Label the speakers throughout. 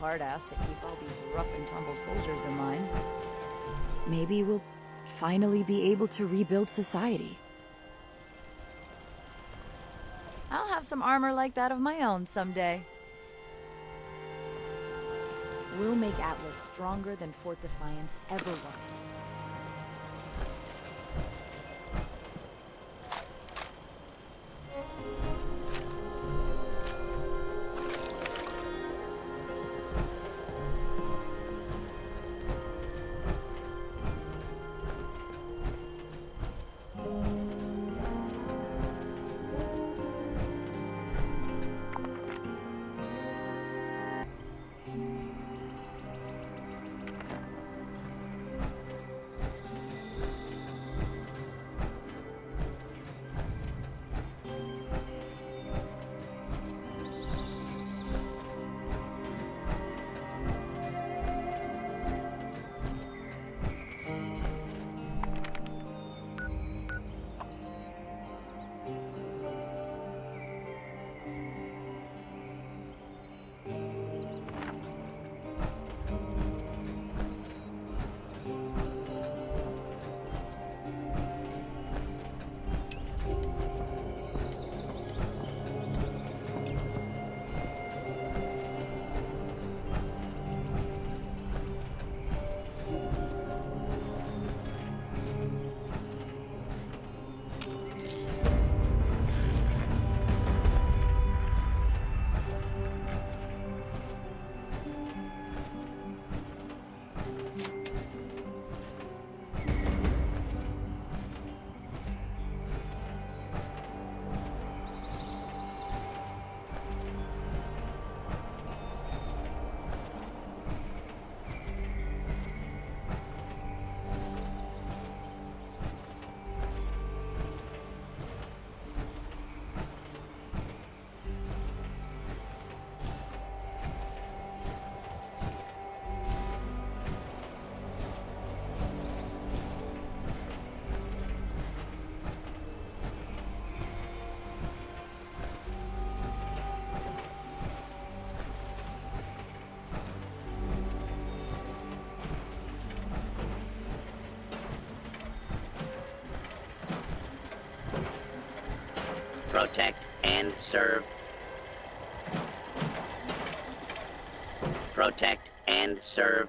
Speaker 1: hard-ass to keep all these rough-and-tumble soldiers in line. Maybe we'll finally be able to rebuild society. I'll have some armor like that of my own someday. We'll make Atlas stronger than Fort Defiance ever was.
Speaker 2: Protect and serve. Protect and serve.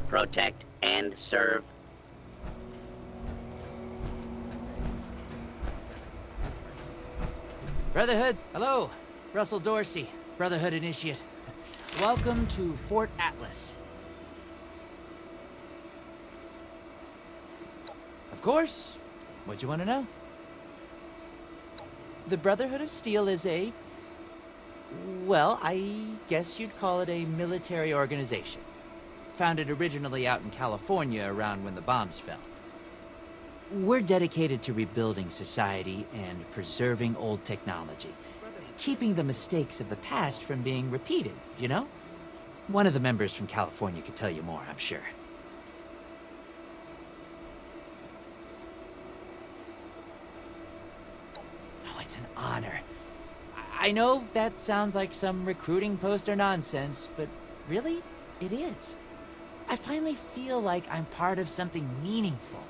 Speaker 2: Protect and serve.
Speaker 3: Brotherhood, hello. Russell Dorsey, Brotherhood Initiate. Welcome to Fort Atlas. Of course. What'd you want to know? The Brotherhood of Steel is a... well, I guess you'd call it a military organization. Founded originally out in California around when the bombs fell. We're dedicated to rebuilding society and preserving old technology, keeping the mistakes of the past from being repeated, you know? One of the members from California could tell you more, I'm sure. Oh, it's an honor. I know that sounds like some recruiting poster nonsense, but really, it is. I finally feel like I'm part of something meaningful.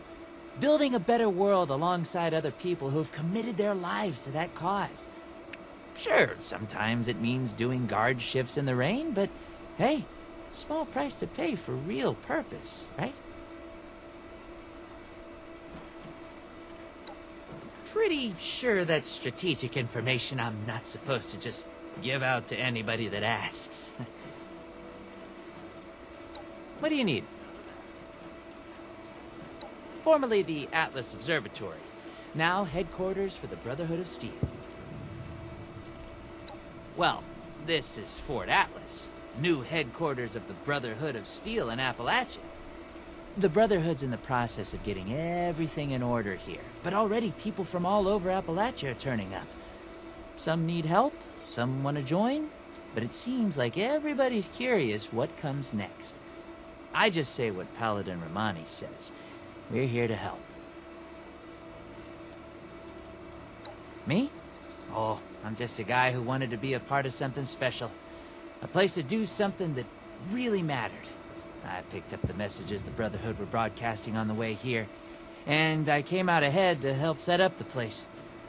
Speaker 3: Building a better world alongside other people who've committed their lives to that cause. Sure, sometimes it means doing guard shifts in the rain, but hey, small price to pay for real purpose, right? Pretty sure that's strategic information I'm not supposed to just give out to anybody that asks. What do you need? Formerly the Atlas Observatory, now headquarters for the Brotherhood of Steel. Well, this is Fort Atlas, new headquarters of the Brotherhood of Steel in Appalachia. The Brotherhood's in the process of getting everything in order here, but already people from all over Appalachia are turning up. Some need help, some want to join, but it seems like everybody's curious what comes next. I just say what Paladin Romani says. We're here to help. Me? Oh, I'm just a guy who wanted to be a part of something special. A place to do something that really mattered. I picked up the messages the Brotherhood were broadcasting on the way here, and I came out ahead to help set up the place,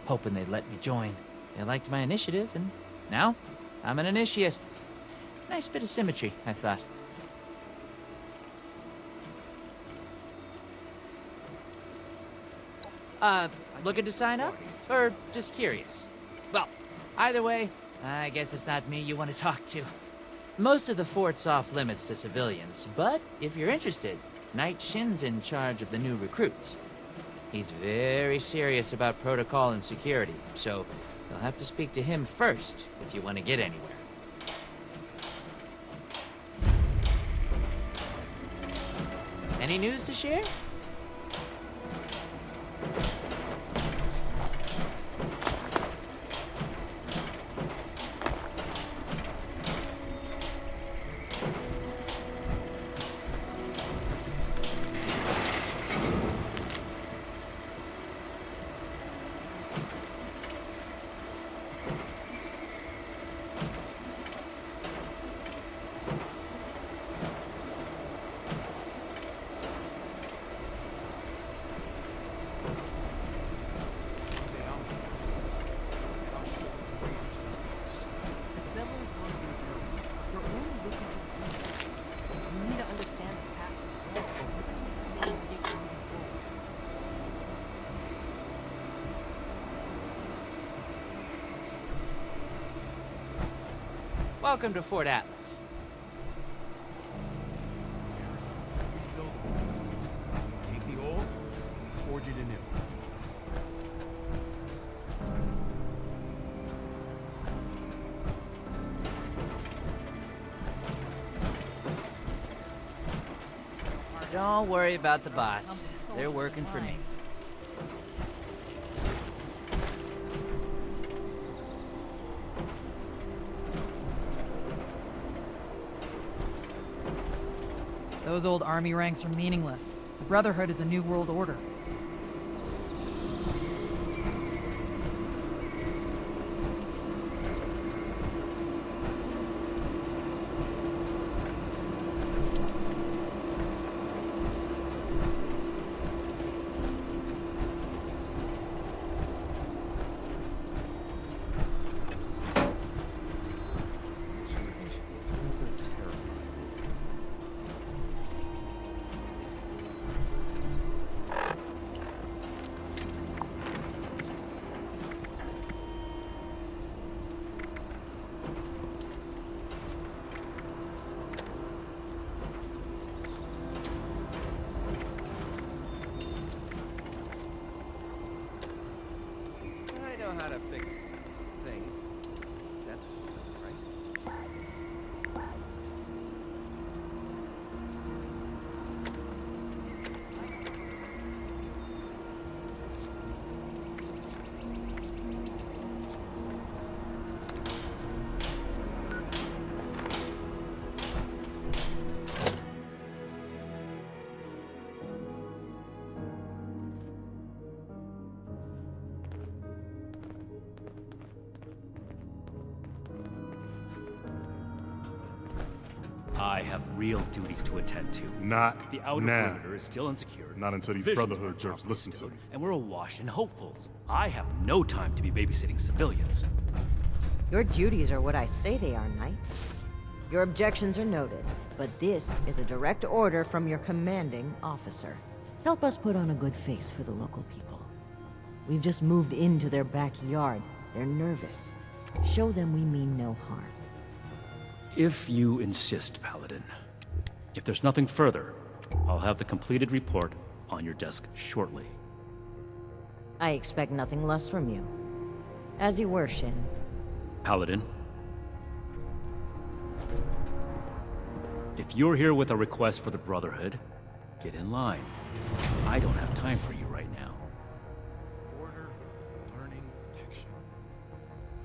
Speaker 3: hoping they'd let me join. They liked my initiative, and now I'm an initiate. Nice bit of symmetry, I thought. Looking to sign up? Or just curious? Well, either way, I guess it's not me you want to talk to. Most of the fort's off limits to civilians, but if you're interested, Knight Shin's in charge of the new recruits. He's very serious about protocol and security, so you'll have to speak to him first if you want to get anywhere. Any news to share? Welcome to Fort Atlas.
Speaker 4: Take the old, forge it anew.
Speaker 3: Don't worry about the bots. They're working for me.
Speaker 5: Those old army ranks are meaningless. The Brotherhood is a new world order.
Speaker 4: How to fix things. That's right.
Speaker 6: I have real duties to attend to.
Speaker 7: Not
Speaker 6: The outer
Speaker 7: now.
Speaker 6: perimeter is still unsecured.
Speaker 7: Not until these
Speaker 6: Visions
Speaker 7: Brotherhood
Speaker 6: are
Speaker 7: jerks listen to me.
Speaker 6: And we're awash in hopefuls. I have no time to be babysitting civilians.
Speaker 8: Your duties are what I say they are, Knight. Your objections are noted, but this is a direct order from your commanding officer. Help us put on a good face for the local people. We've just moved into their backyard. They're nervous. Show them we mean no harm.
Speaker 6: If you insist, Paladin. If there's nothing further, I'll have the completed report on your desk shortly.
Speaker 8: I expect nothing less from you. As you were, Shin.
Speaker 6: Paladin. If you're here with a request for the Brotherhood, get in line. I don't have time for you right now.
Speaker 4: Order, learning, protection.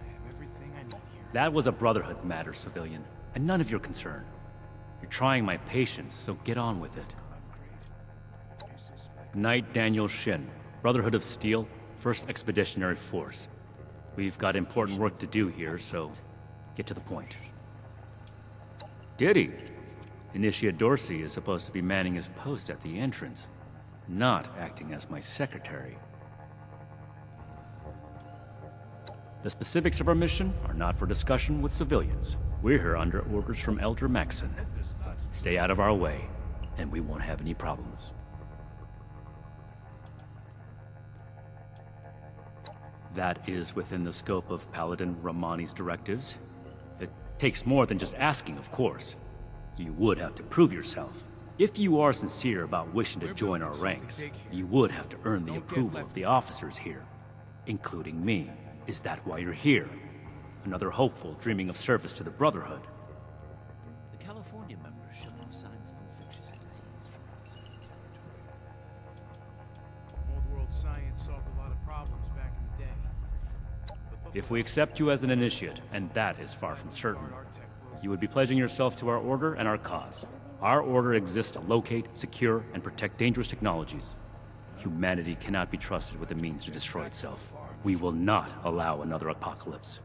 Speaker 4: I have everything I need here.
Speaker 6: That was a Brotherhood matter, civilian, and none of your concern. You're trying my patience, so get on with it. Knight Daniel Shin, Brotherhood of Steel, 1st Expeditionary Force. We've got important work to do here, so get to the point. Did he? Initiate Dorsey is supposed to be manning his post at the entrance, not acting as my secretary. The specifics of our mission are not for discussion with civilians. We're here under orders from Elder Maxson. Stay out of our way, and we won't have any problems. That is within the scope of Paladin Romani's directives. It takes more than just asking, of course. You would have to prove yourself. If you are sincere about wishing to join our ranks, you would have to earn the approval of the officers here, including me. Is that why you're here? Another hopeful dreaming of service to the Brotherhood?
Speaker 7: The California members show no signs of infectious disease from outside the territory.
Speaker 4: Old world science solved a lot of problems back in the day.
Speaker 6: If we accept you as an initiate, and that is far from certain, you would be pledging yourself to our order and our cause. Our order exists to locate, secure, and protect dangerous technologies. Humanity cannot be trusted with the means to destroy itself. We will not allow another apocalypse.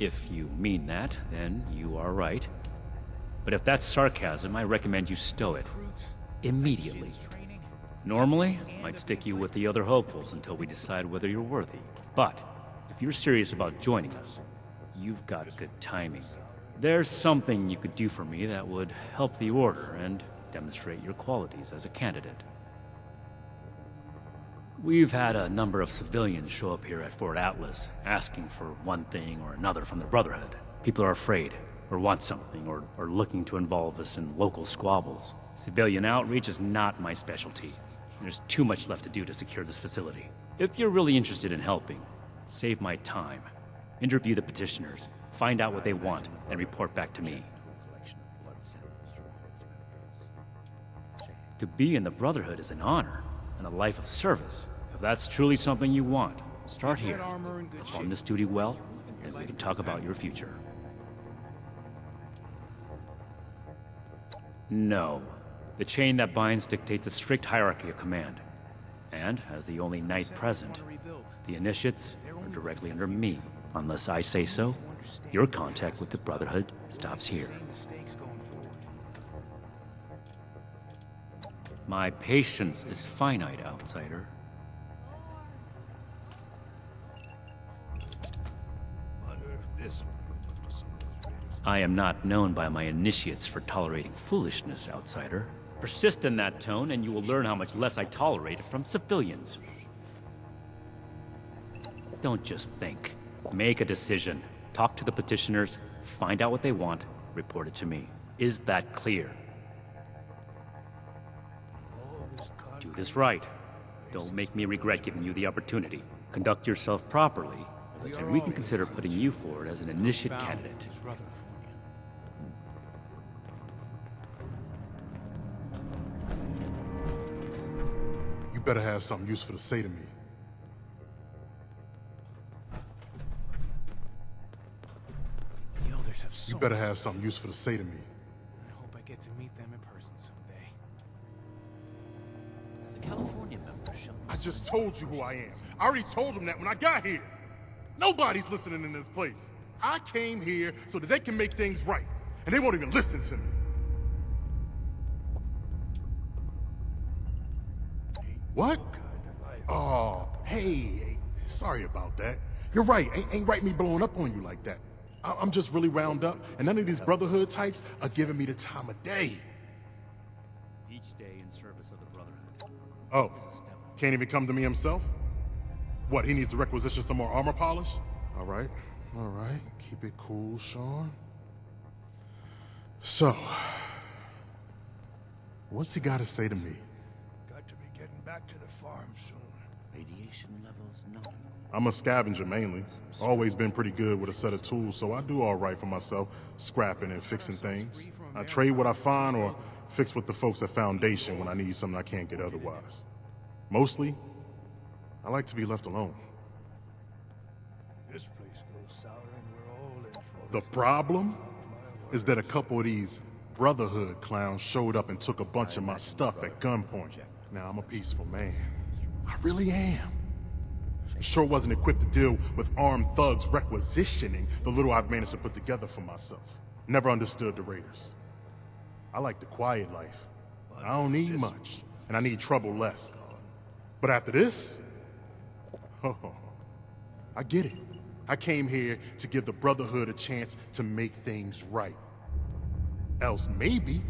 Speaker 6: If you mean that, then you are right. But if that's sarcasm, I recommend you stow it. Immediately. Normally, I'd stick you with the other hopefuls until we decide whether you're worthy. But if you're serious about joining us, you've got good timing. There's something you could do for me that would help the Order and demonstrate your qualities as a candidate. We've had a number of civilians show up here at Fort Atlas, asking for one thing or another from the Brotherhood. People are afraid, or want something, or are looking to involve us in local squabbles. Civilian outreach is not my specialty. There's too much left to do to secure this facility. If you're really interested in helping, save my time. Interview the petitioners, find out what they want, and report back to me. To be in the Brotherhood is an honor, and a life of service. If that's truly something you want, start here. Perform this duty well, and we can talk about your future. No. The chain that binds dictates a strict hierarchy of command. And, as the only knight present, the initiates are directly under me. Unless I say so, your contact with the Brotherhood stops here. My patience is finite, outsider. I am not known by my initiates for tolerating foolishness, outsider. Persist in that tone, and you will learn how much less I tolerate it from civilians. Don't just think. Make a decision. Talk to the petitioners, find out what they want, report it to me. Is that clear? Do this right. Don't make me regret giving you the opportunity. Conduct yourself properly, and we can consider putting you forward as an initiate candidate.
Speaker 9: You better have something useful to say to me.
Speaker 4: The elders have so
Speaker 9: You better
Speaker 4: much
Speaker 9: have
Speaker 4: to
Speaker 9: something
Speaker 4: do.
Speaker 9: useful to say to me.
Speaker 4: I hope I get to meet them in person someday.
Speaker 7: The California members show
Speaker 9: I just told you who I am. I already told them that when I got here. Nobody's listening in this place. I came here so that they can make things right, and they won't even listen to me. What? Oh, hey, sorry about that. You're right, ain't right me blowing up on you like that. I'm just really wound up, and none of these Brotherhood types are giving me the time of day.
Speaker 6: Each day in service of the Brotherhood
Speaker 9: Oh,
Speaker 6: is a step
Speaker 9: Can't even come to me himself? What, he needs to requisition some more armor polish? All right. Keep it cool, Sean. So, what's he got to say to me?
Speaker 10: Got to be getting back to the farm soon.
Speaker 7: Radiation levels nominal.
Speaker 9: I'm a scavenger mainly. Always been pretty good with a set of tools, so I do all right for myself, scrapping and fixing things. I trade what I find or fix with the folks at Foundation when I need something I can't get otherwise. Mostly, I like to be left alone.
Speaker 10: This place goes sour and we're all in for
Speaker 9: The
Speaker 10: it.
Speaker 9: problem is that a couple of these Brotherhood clowns showed up and took a bunch of my stuff at gunpoint. Now, I'm a peaceful man. I really am. I sure wasn't equipped to deal with armed thugs requisitioning the little I've managed to put together for myself. Never understood the Raiders. I like the quiet life. I don't need much, and I need trouble less. But after this, oh, I get it. I came here to give the Brotherhood a chance to make things right. Else maybe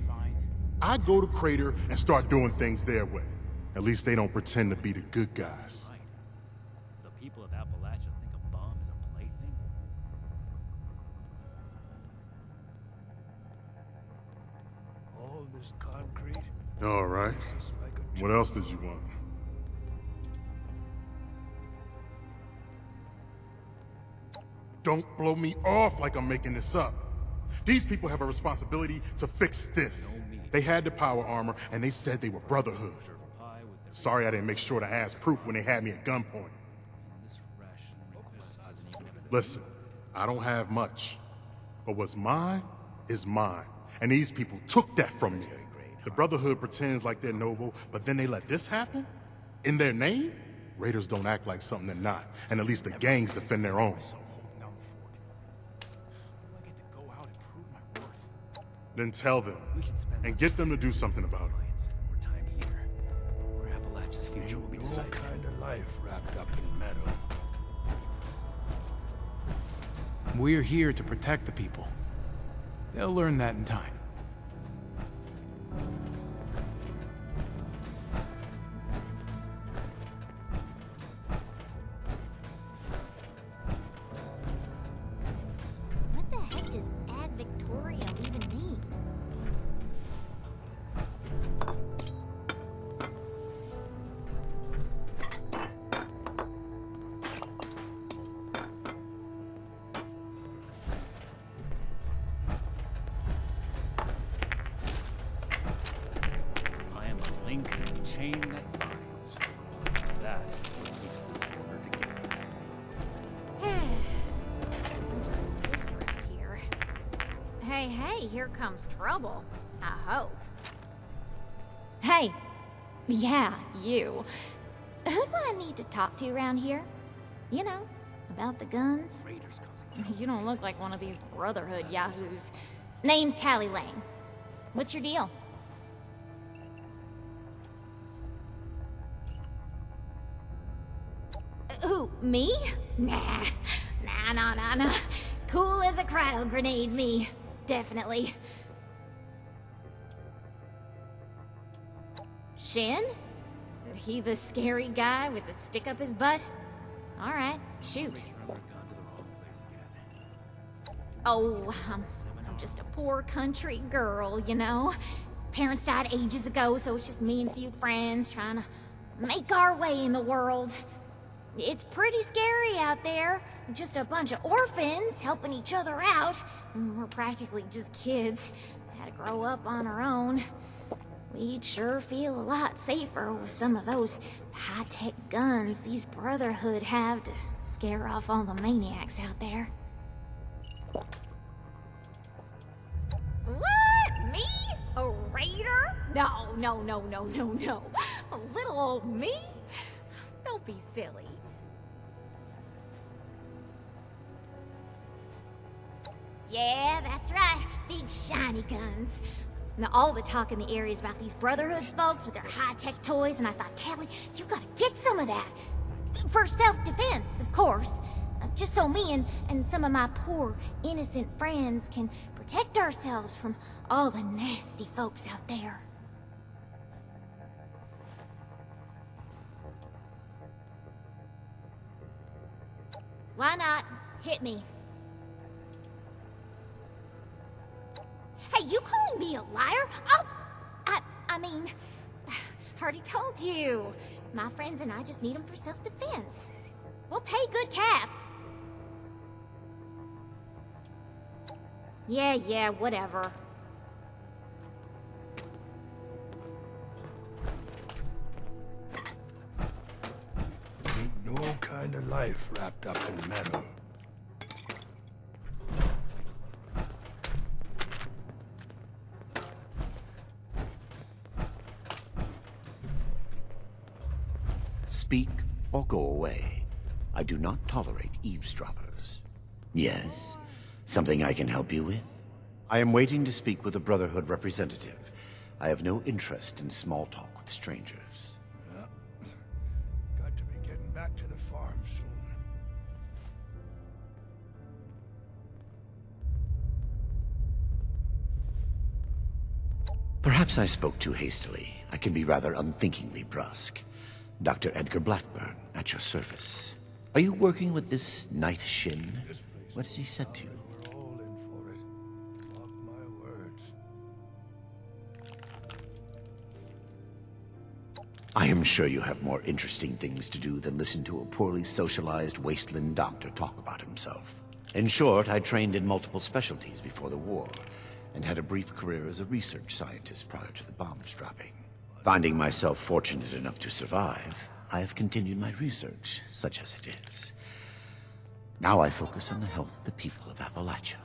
Speaker 9: I'd go to Crater and start doing things their way. At least they don't pretend to be the good guys.
Speaker 6: The people of Appalachia think a bomb is a plaything?
Speaker 10: All this concrete.
Speaker 9: All right.
Speaker 10: This is like a
Speaker 9: What else did you want? Don't blow me off like I'm making this up. These people have a responsibility to fix this. They had the power armor, and they said they were Brotherhood. Sorry I didn't make sure to ask proof when they had me at gunpoint. Listen, I don't have much, but what's mine is mine, and these people took that from me. The Brotherhood pretends like they're noble, but then they let this happen? In their name? Raiders don't act like something they're not, and at least the gangs defend their own. Then tell them, and get them to do something about it.
Speaker 6: More time here, where Appalachia's future will be
Speaker 10: no
Speaker 6: decided.
Speaker 10: kind of life wrapped up in metal.
Speaker 4: We're here to protect the people. They'll learn that in time.
Speaker 11: What the heck does Ad Victoria even mean?
Speaker 6: I am a link in the chain that binds. That keeps this order together.
Speaker 11: Bunch of stiffs around here. Hey, here comes trouble. I hope. Hey! Yeah, you. Who do I need to talk to around here? You know, about the guns?
Speaker 6: Raiders causing
Speaker 11: You don't look like one of these Brotherhood yahoos. Name's Tally Lane. What's your deal? Who, me? Nah. Nah. Cool as a cryo grenade, me. Definitely. Shin? He the scary guy with the stick up his butt? Alright, shoot.
Speaker 6: sure I've gone to the wrong place again.
Speaker 11: Oh, I'm just a poor country girl, you know? Parents died ages ago, so it's just me and a few friends trying to make our way in the world. It's pretty scary out there. Just a bunch of orphans helping each other out. We're practically just kids. Had to grow up on our own. We'd sure feel a lot safer with some of those high-tech guns these Brotherhood have to scare off all the maniacs out there. What? Me? A raider? No. A little old me? Don't be silly. Yeah, that's right. Big shiny guns. Now, all the talk in the area is about these Brotherhood folks with their high-tech toys, and I thought, Tally, you gotta get some of that. For self-defense, of course. Just so me and some of my poor, innocent friends can protect ourselves from all the nasty folks out there. Why not? Hit me. Hey, you calling me a liar? I mean, already told you. My friends and I just need them for self-defense. We'll pay good caps. Yeah, whatever.
Speaker 10: Ain't no kind of life wrapped up in metal.
Speaker 12: Speak or go away. I do not tolerate eavesdroppers. Yes? Something I can help you with? I am waiting to speak with a Brotherhood representative. I have no interest in small talk with strangers.
Speaker 10: Yeah. Got to be getting back to the farm soon.
Speaker 12: Perhaps I spoke too hastily. I can be rather unthinkingly brusque. Dr. Edgar Blackburn, at your service. Are you working with this Night Shin? What has he said to you?
Speaker 10: We're all in for it. Mark my words.
Speaker 12: I am sure you have more interesting things to do than listen to a poorly socialized wasteland doctor talk about himself. In short, I trained in multiple specialties before the war, and had a brief career as a research scientist prior to the bombs dropping. Finding myself fortunate enough to survive, I have continued my research, such as it is. Now I focus on the health of the people of Appalachia.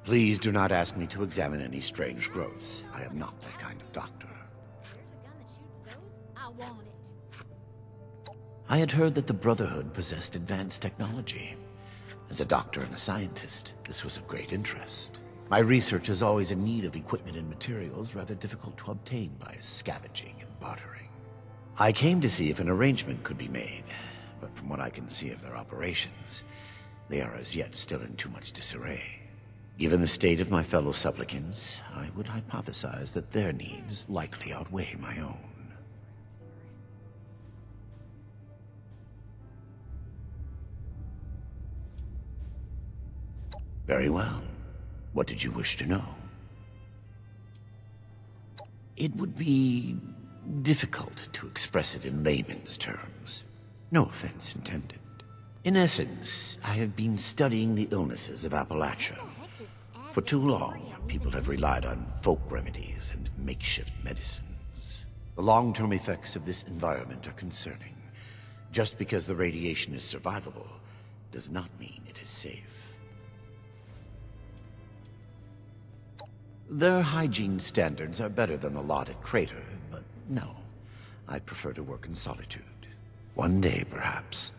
Speaker 12: Please do not ask me to examine any strange growths. I am not that kind of doctor.
Speaker 11: There's a gun that shoots those. I want it.
Speaker 12: I had heard that the Brotherhood possessed advanced technology. As a doctor and a scientist, this was of great interest. My research is always in need of equipment and materials rather difficult to obtain by scavenging and bartering. I came to see if an arrangement could be made, but from what I can see of their operations, they are as yet still in too much disarray. Given the state of my fellow supplicants, I would hypothesize that their needs likely outweigh my own. Very well. What did you wish to know? It would be difficult to express it in layman's terms. No offense intended. In essence, I have been studying the illnesses of Appalachia. For too long, people have relied on folk remedies and makeshift medicines. The long-term effects of this environment are concerning. Just because the radiation is survivable does not mean it is safe. Their hygiene standards are better than the lot at Crater, but no. I prefer to work in solitude. One day, perhaps,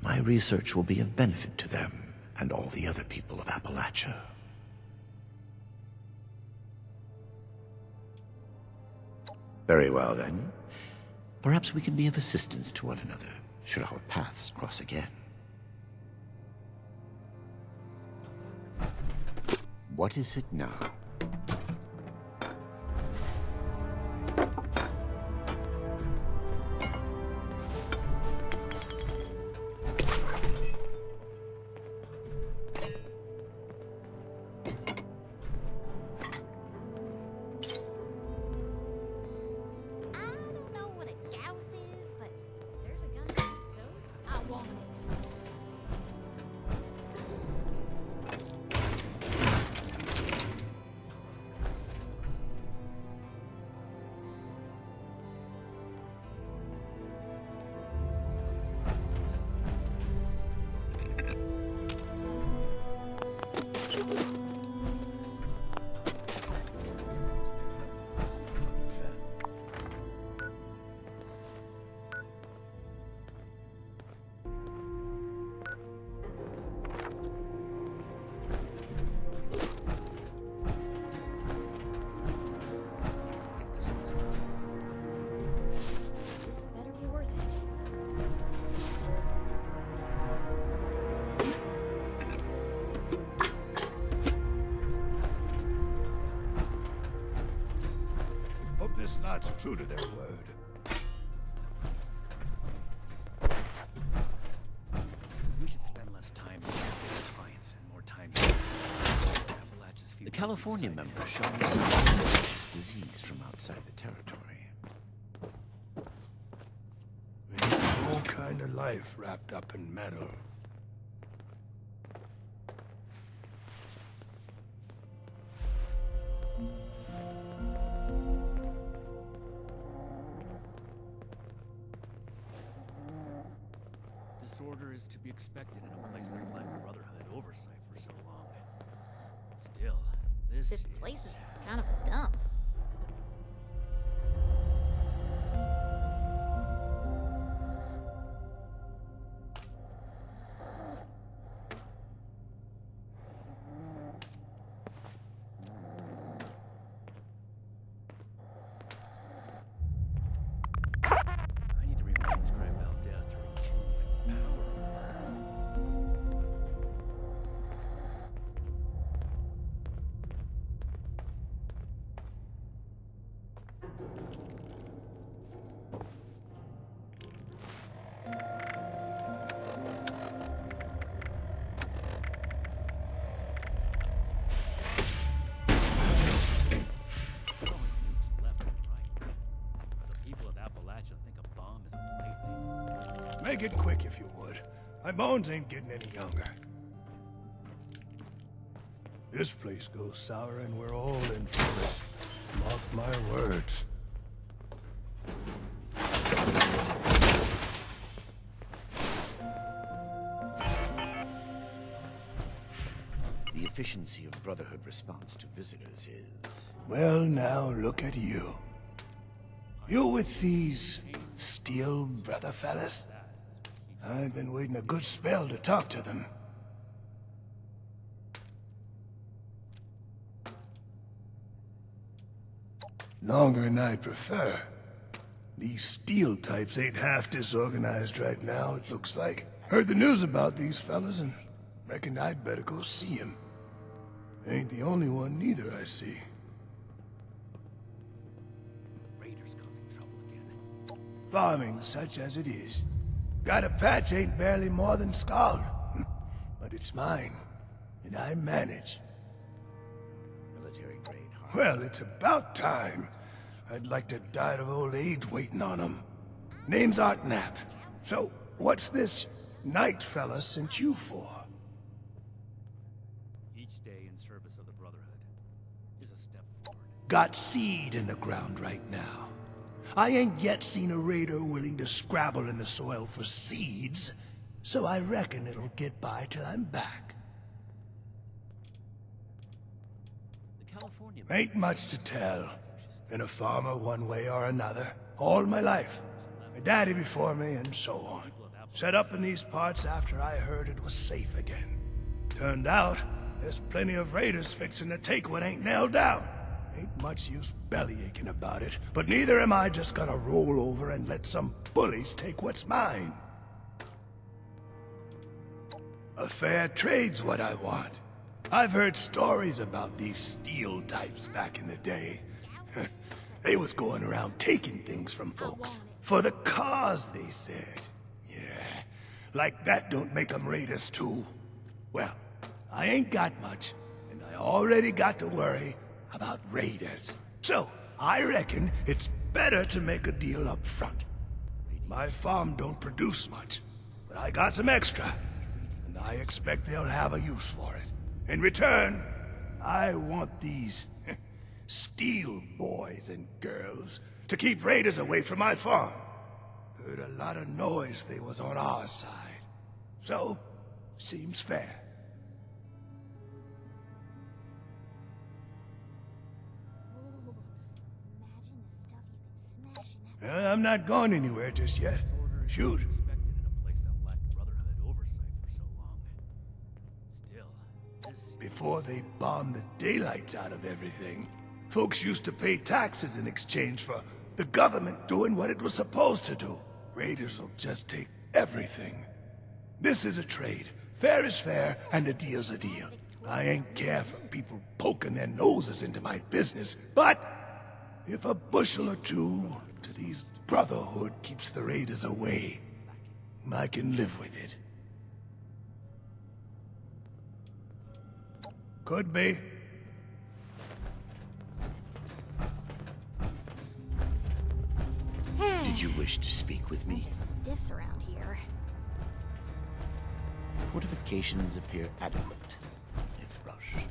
Speaker 12: my research will be of benefit to them and all the other people of Appalachia. Very well, then. Perhaps we can be of assistance to one another, should our paths cross again. What is it now?
Speaker 11: This better be worth it.
Speaker 10: Hope this lot's true to their word.
Speaker 6: We should spend less time few
Speaker 12: The California
Speaker 6: days.
Speaker 12: member showed me some infectious disease from outside the territory.
Speaker 10: Ain't no kind of life wrapped up in metal.
Speaker 6: Disorder is to be expected in a place that lacked Brotherhood oversight for so long. Still,
Speaker 11: This place is kind of a dump.
Speaker 6: I need to remind Scribe Valdez to retune my power. Throwing nukes left and right. The people of Appalachia think a bomb is a plaything.
Speaker 10: Make it quick if you would. My bones ain't getting any younger. This place goes sour and we're all in for it. Mark my words.
Speaker 12: The efficiency of Brotherhood response to visitors is...
Speaker 10: Well, now look at you. You with these steel brother fellas? I've been waiting a good spell to talk to them. Longer than I prefer. These steel types ain't half disorganized right now, it looks like. Heard the news about these fellas and reckon I'd better go see 'em. Ain't the only one neither, I see.
Speaker 6: Raiders causing trouble again.
Speaker 10: Farming such as it is. Got a patch ain't barely more than scald. But it's mine, and I manage.
Speaker 12: military grade hard.
Speaker 10: Well, it's about time. I'd like to die of old age waiting on 'em. Name's Art Knapp. So, what's this night fella sent you for?
Speaker 6: Each day in service of the Brotherhood is a step forward.
Speaker 10: Got seed in the ground right now. I ain't yet seen a raider willing to scrabble in the soil for seeds, so I reckon it'll get by till I'm back.
Speaker 7: The California
Speaker 10: Ain't much to tell. Been a farmer one way or another, all my life. My daddy before me, and so on. Set up in these parts after I heard it was safe again. Turned out, there's plenty of raiders fixing to take what ain't nailed down. Ain't much use bellyaching about it, but neither am I just gonna roll over and let some bullies take what's mine. A fair trade's what I want. I've heard stories about these steel types back in the day. They was going around taking things from folks. For the cause, they said. Yeah, like that don't make 'em raiders too. Well, I ain't got much, and I already got to worry about raiders. So, I reckon it's better to make a deal up front. My farm don't produce much, but I got some extra, and I expect they'll have a use for it. In return, I want these steel boys and girls to keep raiders away from my farm. Heard a lot of noise they was on our side. So, seems fair.
Speaker 11: Ooh, imagine the stuff you could smash in that.
Speaker 10: I'm not going anywhere just yet. Shoot.
Speaker 6: Expected in a place that lacked Brotherhood oversight for so long. Still, this
Speaker 10: Before they bombed the daylights out of everything, folks used to pay taxes in exchange for the government doing what it was supposed to do. Raiders will just take everything. This is a trade. Fair is fair, and a deal's a deal. I ain't care for people poking their noses into my business, but if a bushel or two to these Brotherhood keeps the raiders away, I can live with it. Could be.
Speaker 12: wish to speak with me?
Speaker 11: Bunch of stiffs around here.
Speaker 12: Fortifications appear adequate, if rushed.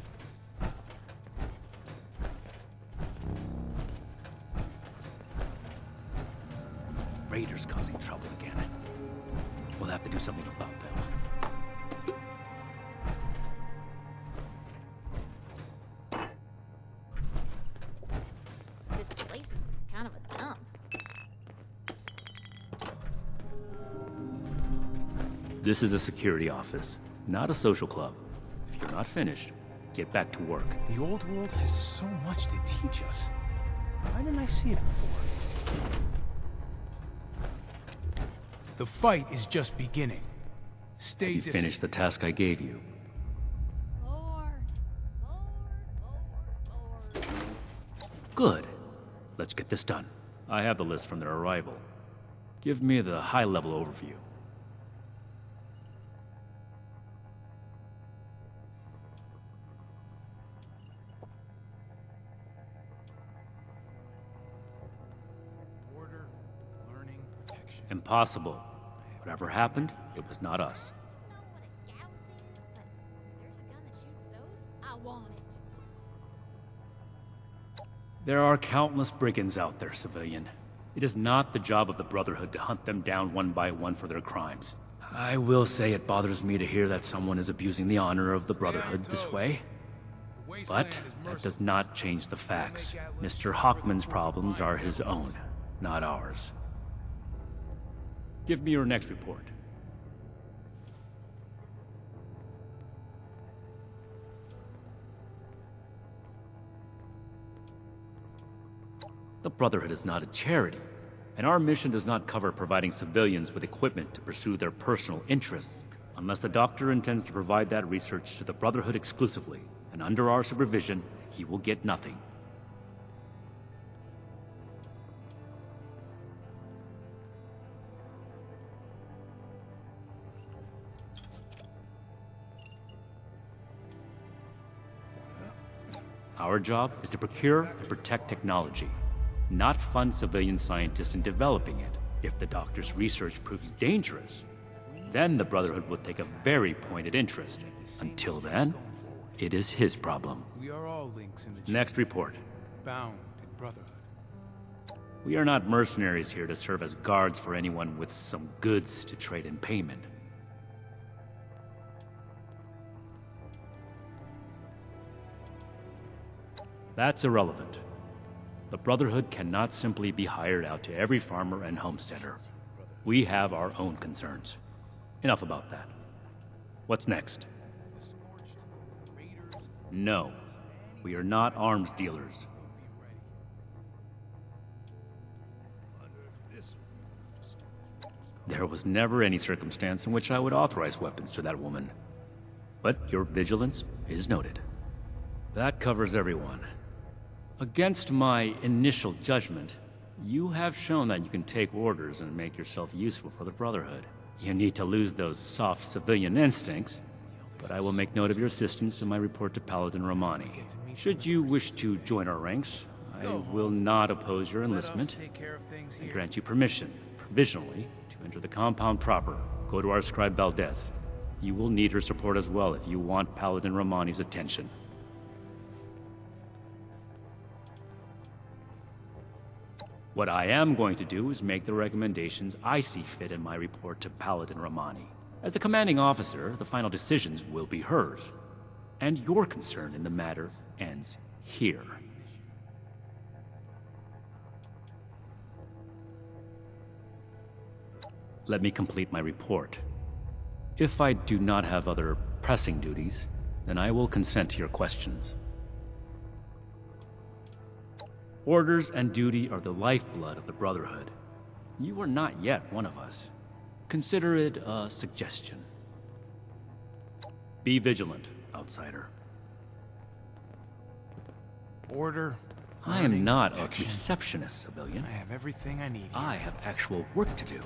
Speaker 6: Raiders causing trouble again. We'll have to do something about them.
Speaker 11: This place is kind of a dump.
Speaker 6: This is a security office, not a social club. If you're not finished, get back to work.
Speaker 4: The old world has so much to teach us. Why didn't I see it before? The fight is just beginning. Stay
Speaker 6: You finished the task I gave you. Good. Let's get this done. I have the list from their arrival. Give me the high-level overview.
Speaker 4: Order, learning, protection.
Speaker 6: Impossible. Whatever happened, it was not us.
Speaker 11: I don't know what a Gauss is, but if there's a gun that shoots those, I want it.
Speaker 6: There are countless brigands out there, civilian. It is not the job of the Brotherhood to hunt them down one by one for their crimes. I will say it bothers me to hear that someone is abusing the honor of the Brotherhood this way. But that does not change the facts. Mr. Hockman's problems are his own, not ours. Give me your next report. The Brotherhood is not a charity, and our mission does not cover providing civilians with equipment to pursue their personal interests, unless the doctor intends to provide that research to the Brotherhood exclusively, and under our supervision, he will get nothing. Our job is to procure and protect technology, not fund civilian scientists in developing it. If the doctor's research proves dangerous, then the Brotherhood will take a very pointed interest. Until then, it is his problem.
Speaker 4: We are all links in the chain,
Speaker 6: Next report.
Speaker 4: bound in brotherhood.
Speaker 6: We are not mercenaries here to serve as guards for anyone with some goods to trade in payment. That's irrelevant. The Brotherhood cannot simply be hired out to every farmer and homesteader. We have our own concerns. Enough about that. What's next? No. We are not arms dealers. There was never any circumstance in which I would authorize weapons to that woman. But your vigilance is noted. That covers everyone. Against my initial judgment, you have shown that you can take orders and make yourself useful for the Brotherhood. You need to lose those soft civilian instincts, but I will make note of your assistance in my report to Paladin Romani. Should you wish to join our ranks, I will not oppose your enlistment. I grant you permission, provisionally, to enter the compound proper. Go to our scribe Valdez. You will need her support as well if you want Paladin Romani's attention. What I am going to do is make the recommendations I see fit in my report to Paladin Romani. As the commanding officer, the final decisions will be hers. And your concern in the matter ends here. Let me complete my report. If I do not have other pressing duties, then I will consent to your questions. Orders and duty are the lifeblood of the Brotherhood. You are not yet one of us. Consider it a suggestion. Be vigilant, outsider.
Speaker 4: Order.
Speaker 6: I am not a receptionist, civilian.
Speaker 4: I have everything I need.
Speaker 6: I have actual work to do.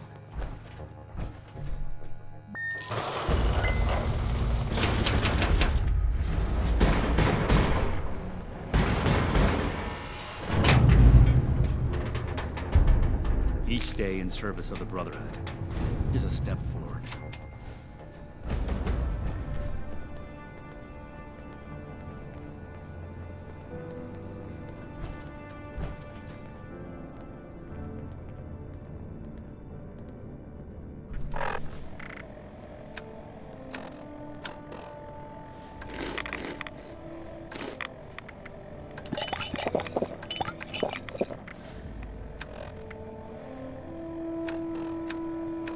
Speaker 6: Each day in service of the Brotherhood is a step forward.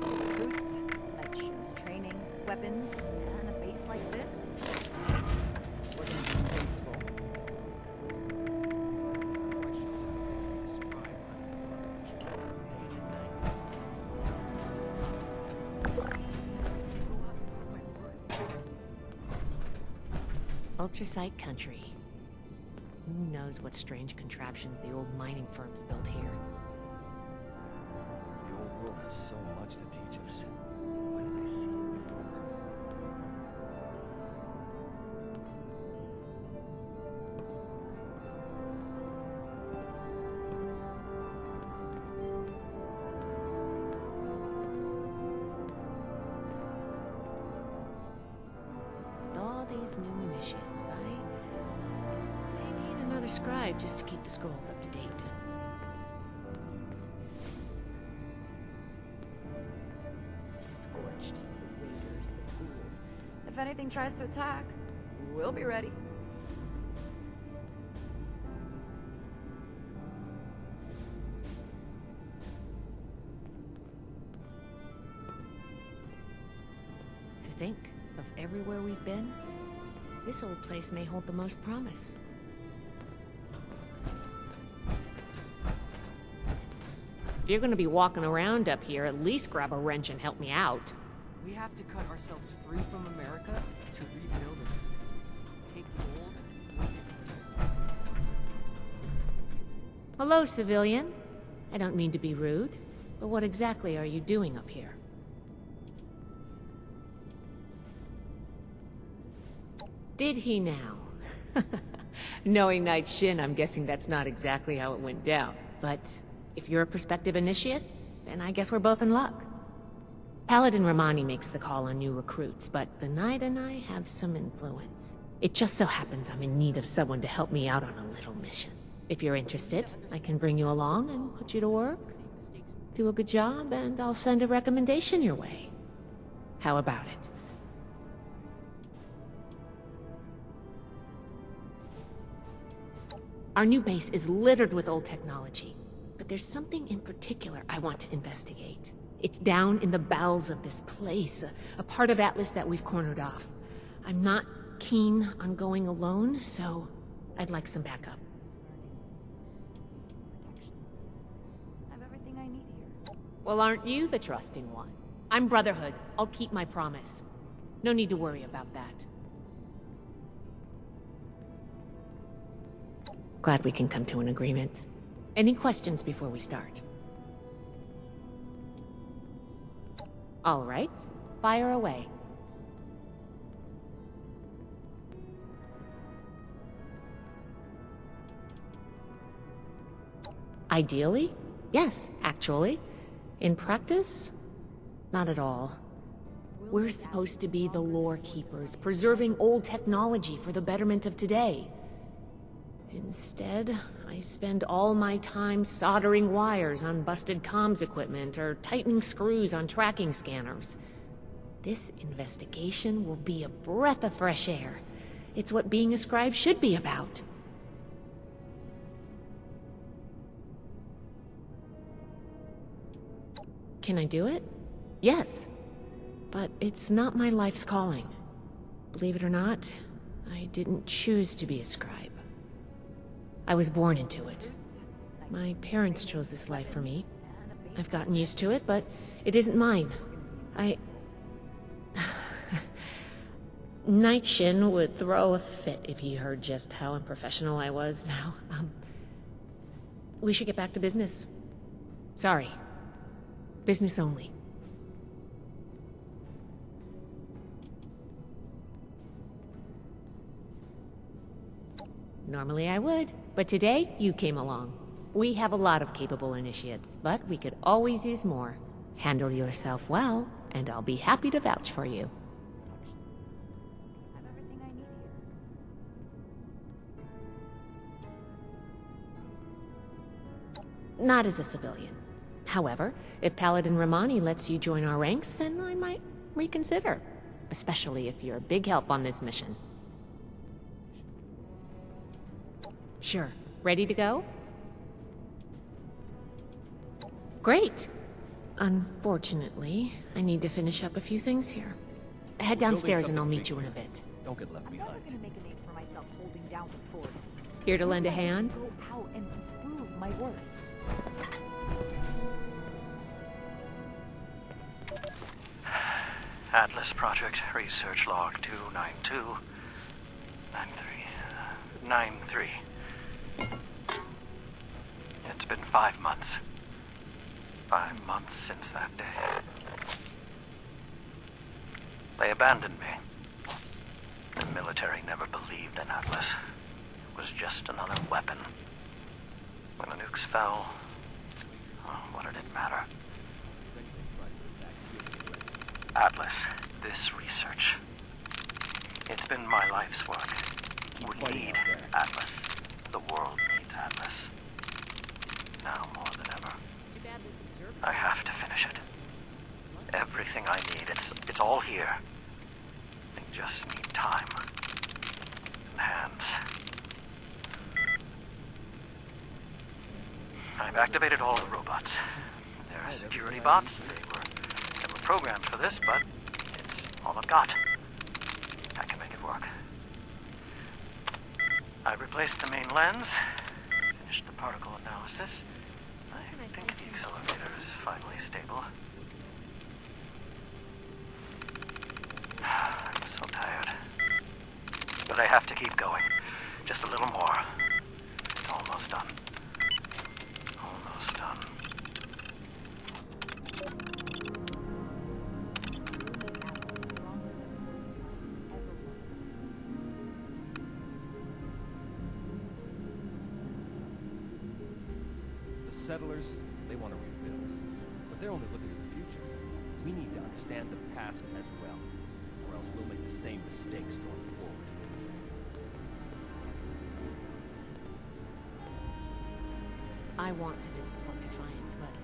Speaker 1: Recruits, elections, training, weapons, and a base like this. We're gonna be invincible.
Speaker 13: Ultrasight country. Who knows what strange contraptions the old mining firms built here?
Speaker 4: The old world has so much to teach us. Why didn't I see it before?
Speaker 13: With all these new initiates, I may need another scribe just to keep the scrolls up to date.
Speaker 1: The Scorched, the Raiders, the Ghouls. If anything tries to attack, we'll be ready.
Speaker 13: To think of everywhere we've been, this old place may hold the most promise. If you're gonna be walking around up here, at least grab a wrench and help me out.
Speaker 14: We have to cut ourselves free from America to rebuild it. Take gold.
Speaker 13: Hello, civilian. I don't mean to be rude, but what exactly are you doing up here? Did he now? Knowing Knight Shin, I'm guessing that's not exactly how it went down. But if you're a prospective initiate, then I guess we're both in luck. Paladin Romani makes the call on new recruits, but the Knight and I have some influence. It just so happens I'm in need of someone to help me out on a little mission. If you're interested, I can bring you along and put you to work. Do a good job, and I'll send a recommendation your way. How about it? Our new base is littered with old technology, but there's something in particular I want to investigate. It's down in the bowels of this place, a part of Atlas that we've cornered off. I'm not keen on going alone, so I'd like some backup.
Speaker 1: Protection. I have everything I need here.
Speaker 13: Well, aren't you the trusting one? I'm Brotherhood. I'll keep my promise. No need to worry about that. Glad we can come to an agreement. Any questions before we start? All right, fire away. Ideally, yes, actually. In practice, not at all. We're supposed to be the lore keepers, preserving old technology for the betterment of today. Instead, I spend all my time soldering wires on busted comms equipment or tightening screws on tracking scanners. This investigation will be a breath of fresh air. It's what being a scribe should be about. Can I do it? Yes. But it's not my life's calling. Believe it or not, I didn't choose to be a scribe. I was born into it. My parents chose this life for me. I've gotten used to it, but it isn't mine. Knight Shin would throw a fit if he heard just how unprofessional I was now. We should get back to business. Sorry. Business only. Normally I would, but today you came along. We have a lot of capable initiates, but we could always use more. Handle yourself well, and I'll be happy to vouch for you.
Speaker 1: I have everything I need here.
Speaker 13: Not as a civilian. However, if Paladin Romani lets you join our ranks, then I might reconsider. Especially if you're a big help on this mission. Sure. Ready to go? Great! Unfortunately, I need to finish up a few things here. Head downstairs and I'll meet you in a bit.
Speaker 4: Don't get left
Speaker 1: I'm
Speaker 4: behind.
Speaker 1: never gonna make a name for myself holding down the fort.
Speaker 13: Here to lend a
Speaker 1: I need
Speaker 13: hand?
Speaker 1: to go out and prove my worth.
Speaker 15: Atlas Project Research Log 292-93. It's been 5 months. 5 months since that day. They abandoned me. The military never believed in Atlas. It was just another weapon. When the nukes fell, oh, what did it matter? Atlas, this research. It's been my life's work. We need Atlas. The world needs Atlas. Now more than ever. I have to finish it. Everything I need, it's all here. I just need time. And hands. I've activated all the robots. They're security bots. They were programmed for this, but it's all I've got. I can make it work. I replaced the main lens, finished the particle analysis. I think the accelerator is finally stable. I'm so tired. But I have to keep going. Just a little more. It's almost done. Almost done.
Speaker 4: Settlers, they want to rebuild. But they're only looking at the future. We need to understand the past as well, or else we'll make the same mistakes going forward.
Speaker 13: I want to visit Fort Defiance, but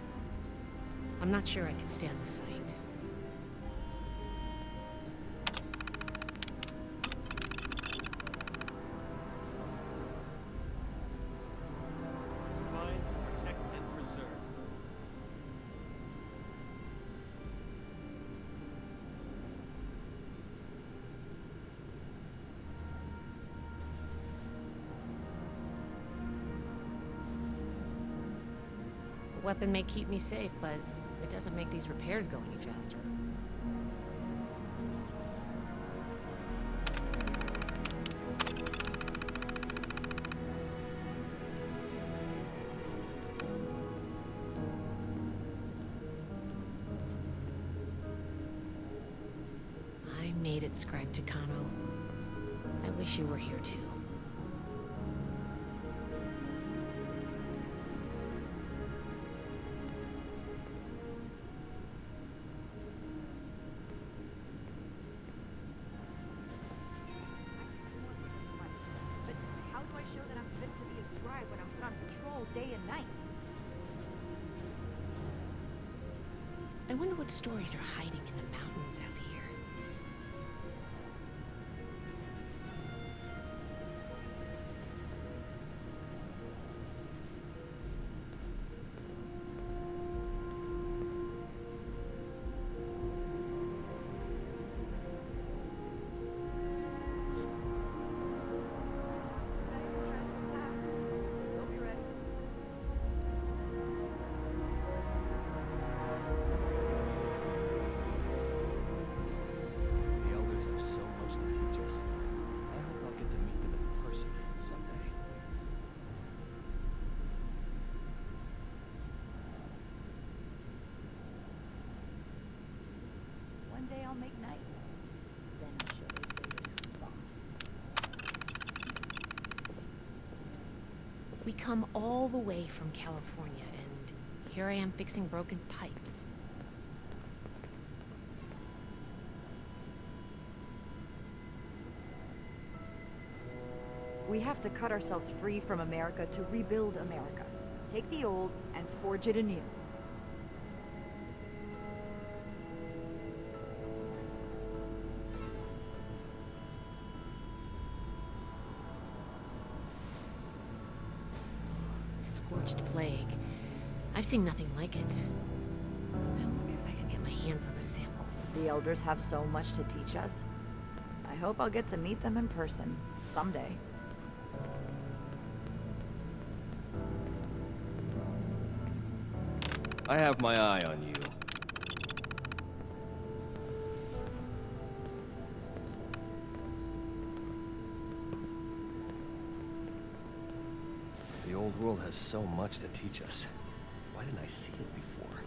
Speaker 13: I'm not sure I can stand the sight. Weapon may keep me safe, but it doesn't make these repairs go any faster. I made it, Scribe Takano. I wish you were here too.
Speaker 1: Show that I'm fit to be a scribe when I'm put on patrol day and night.
Speaker 13: I wonder what stories are hiding in the mountains out here. We come all the way from California, and here I am fixing broken pipes.
Speaker 1: We have to cut ourselves free from America to rebuild America. Take the old and forge it anew.
Speaker 13: Scorched plague. I've seen nothing like it. I wonder if I could get my hands on a sample.
Speaker 1: The elders have so much to teach us. I hope I'll get to meet them in person someday.
Speaker 4: I have my eye on you. The old world has so much to teach us. Why didn't I see it before?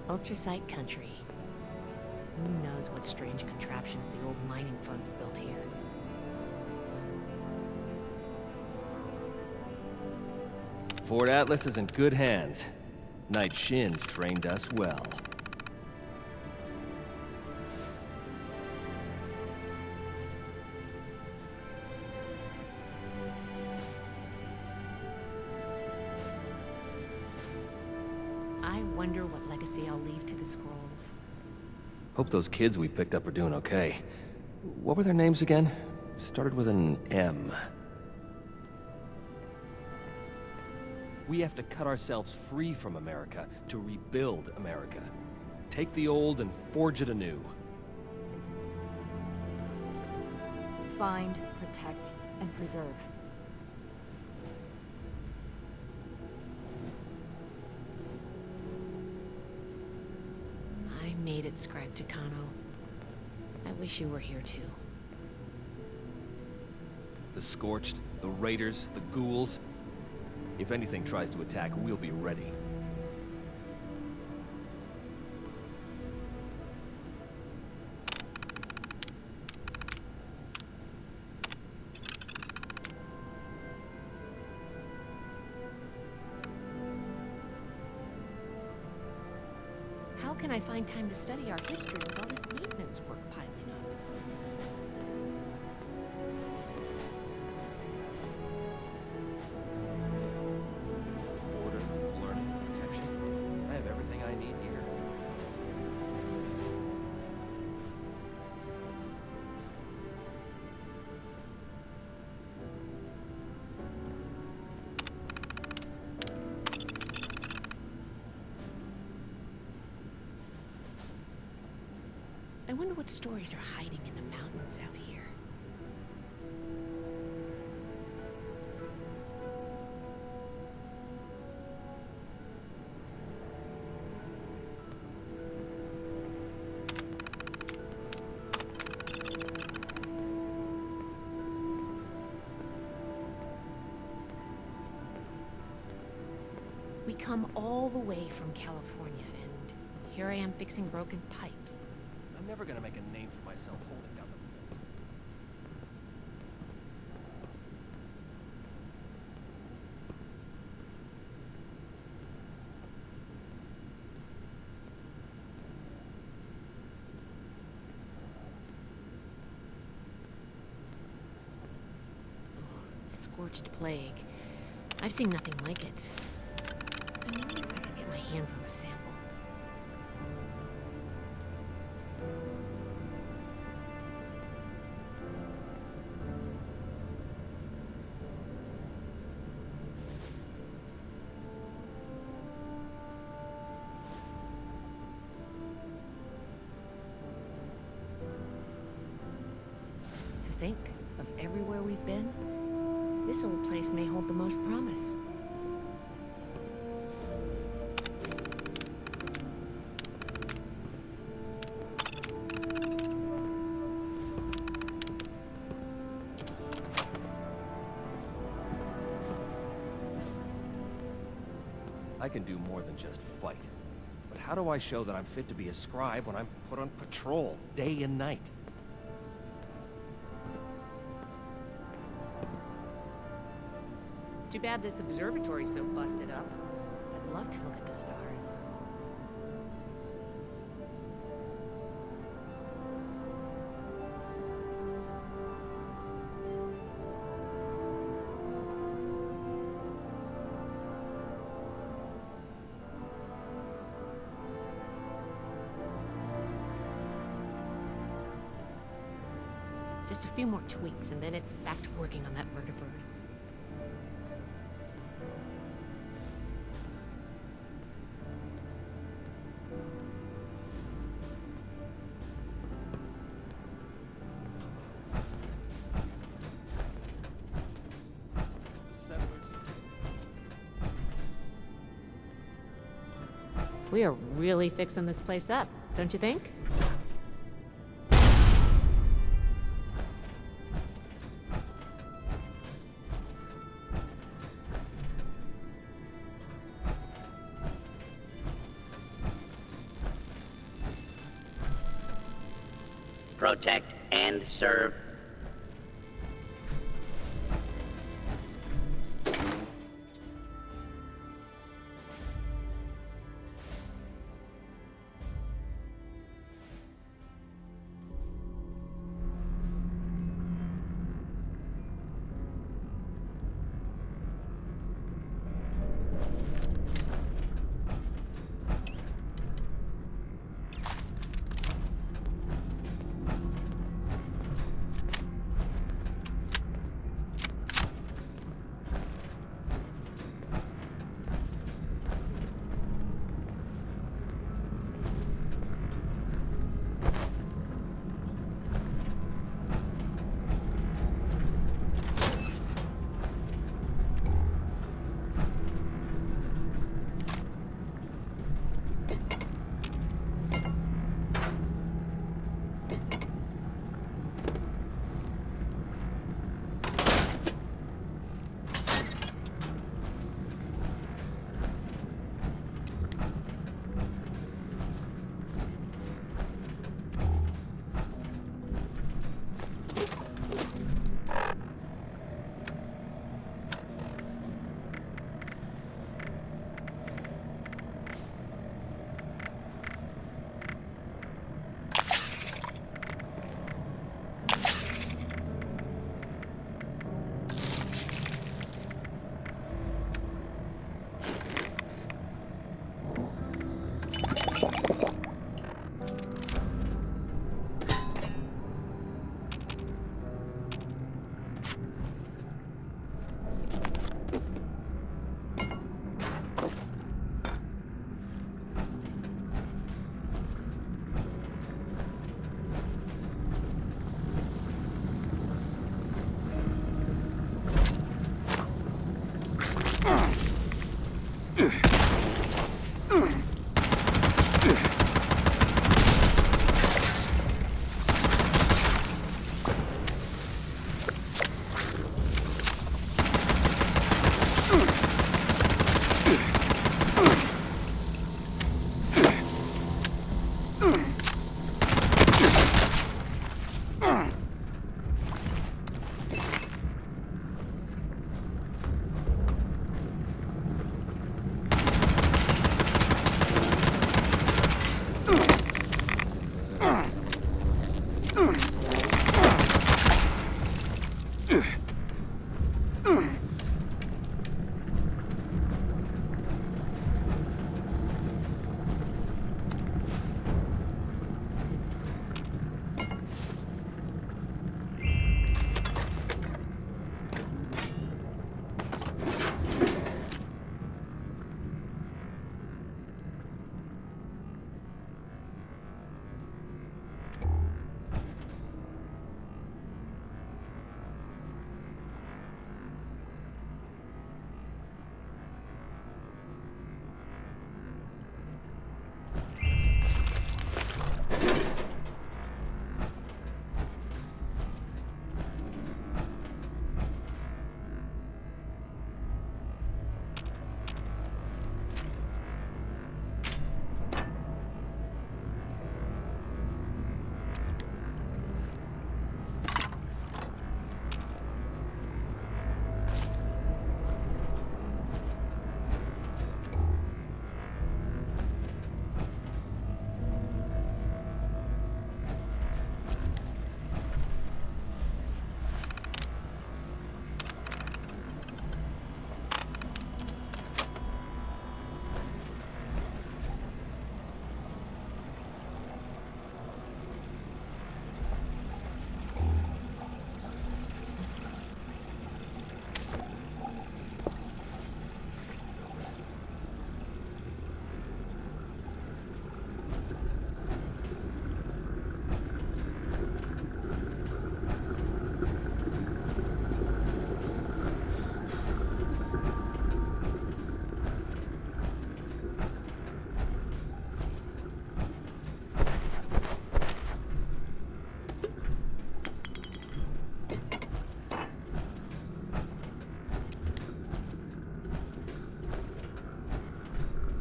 Speaker 13: Ultrasite country. Who knows what strange contraptions the old mining firms built here?
Speaker 4: Fort Atlas is in good hands. Knight Shin's trained us well.
Speaker 13: I wonder what legacy I'll leave to the scrolls.
Speaker 4: Hope those kids we picked up are doing okay. What were their names again? Started with an M. We have to cut ourselves free from America to rebuild America. Take the old and forge it anew.
Speaker 1: Find, protect, and preserve.
Speaker 13: I made it, Scribe Takano. I wish you were here too.
Speaker 4: The Scorched, the Raiders, the Ghouls. If anything tries to attack, we'll be ready.
Speaker 13: How can I find time to study our history with all this maintenance work piling up?
Speaker 4: Order, learning, protection. I have everything I need here.
Speaker 13: I wonder what stories are hiding in the mountains out here. We come all the way from California, and here I am fixing broken pipes.
Speaker 4: I'm never gonna make a name for myself holding down the fort.
Speaker 13: Scorched plague. I've seen nothing like it. I wonder if I could get my hands on a sample. To think of everywhere we've been, this old place may hold the most promise.
Speaker 4: I can do more than just fight. But how do I show that I'm fit to be a scribe when I'm put on patrol, day and night?
Speaker 13: Too bad this observatory's so busted up. I'd love to look at the stars. Just a few more tweaks, and then it's back to working on that vertibird.
Speaker 4: The settlers.
Speaker 13: We are really fixing this place up, don't you think?
Speaker 2: Protect and serve.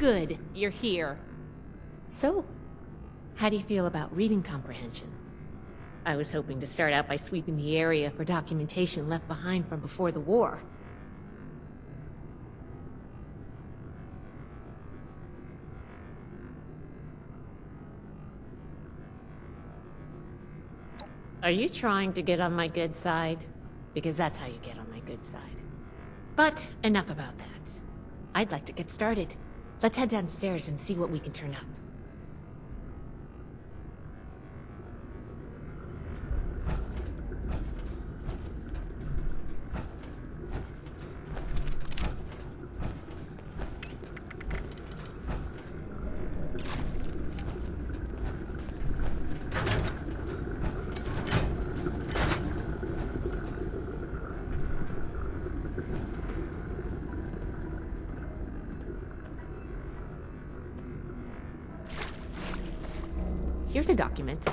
Speaker 13: Good, you're here. So, how do you feel about reading comprehension? I was hoping to start out by sweeping the area for documentation left behind from before the war. Are you trying to get on my good side? Because that's how you get on my good side. But enough about that. I'd like to get started. Let's head downstairs and see what we can turn up. Here's a document.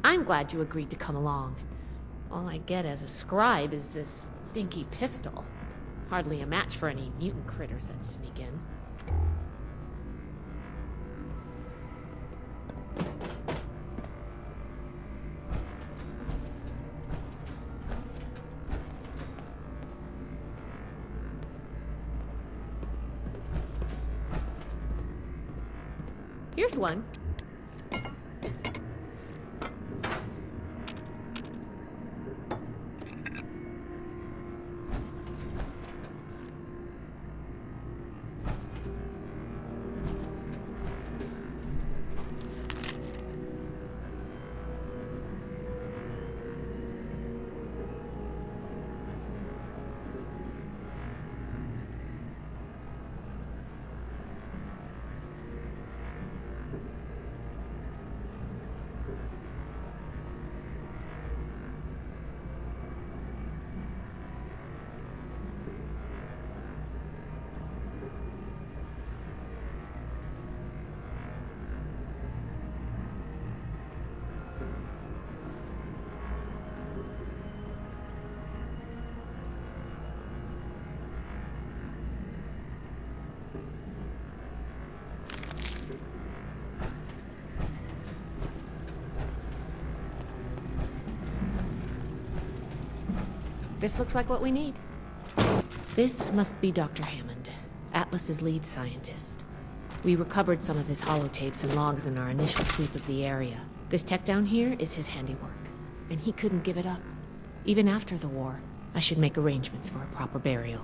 Speaker 13: I'm glad you agreed to come along. All I get as a scribe is this stinky pistol. Hardly a match for any mutant critters that sneak in. Here's one. This looks like what we need. This must be Dr. Hammond, Atlas's lead scientist. We recovered some of his holotapes and logs in our initial sweep of the area. This tech down here is his handiwork, and he couldn't give it up. Even after the war, I should make arrangements for a proper burial.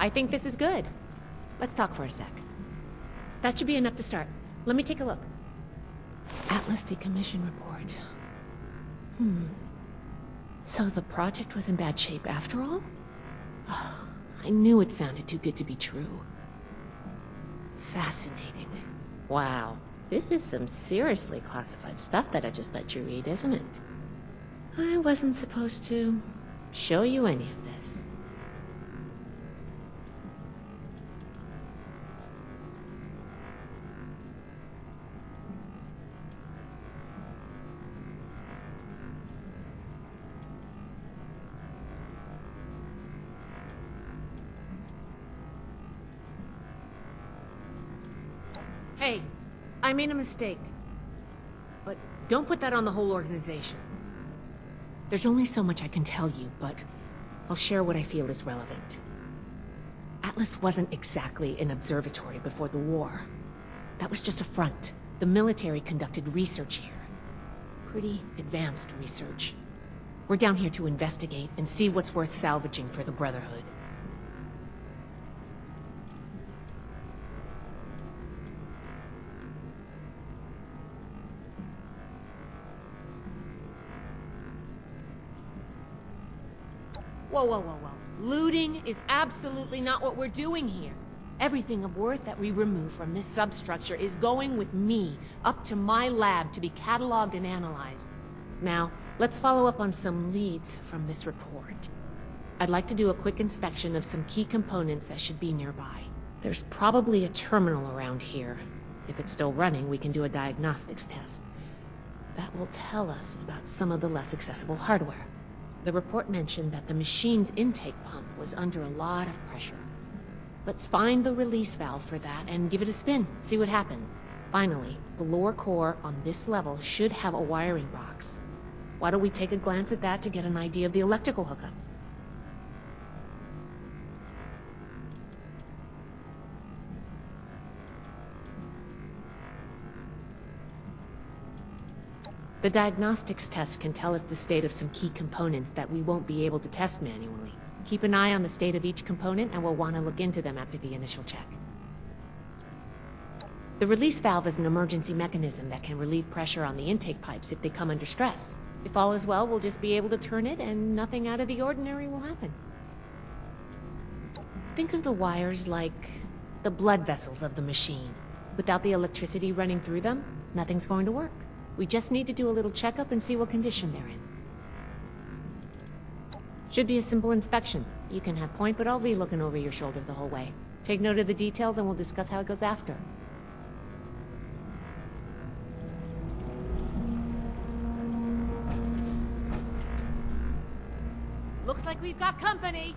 Speaker 13: I think this is good. Let's talk for a sec. That should be enough to start. Let me take a look. Atlas decommission report. So the project was in bad shape after all? Oh, I knew it sounded too good to be true. Fascinating. Wow. This is some seriously classified stuff that I just let you read, isn't it? I wasn't supposed to show you any of this. Hey, I made a mistake. But don't put that on the whole organization. There's only so much I can tell you, but I'll share what I feel is relevant. Atlas wasn't exactly an observatory before the war. That was just a front. The military conducted research here. Pretty advanced research. We're down here to investigate and see what's worth salvaging for the Brotherhood. Whoa. Looting is absolutely not what we're doing here. Everything of worth that we remove from this substructure is going with me, up to my lab to be cataloged and analyzed. Now, let's follow up on some leads from this report. I'd like to do a quick inspection of some key components that should be nearby. There's probably a terminal around here. If it's still running, we can do a diagnostics test. That will tell us about some of the less accessible hardware. The report mentioned that the machine's intake pump was under a lot of pressure. Let's find the release valve for that and give it a spin, see what happens. Finally, the lower core on this level should have a wiring box. Why don't we take a glance at that to get an idea of the electrical hookups? The diagnostics test can tell us the state of some key components that we won't be able to test manually. Keep an eye on the state of each component and we'll want to look into them after the initial check. The release valve is an emergency mechanism that can relieve pressure on the intake pipes if they come under stress. If all is well, we'll just be able to turn it and nothing out of the ordinary will happen. Think of the wires like the blood vessels of the machine. Without the electricity running through them, nothing's going to work. We just need to do a little checkup and see what condition they're in. Should be a simple inspection. You can have point, but I'll be looking over your shoulder the whole way. Take note of the details and we'll discuss how it goes after. Looks like we've got company!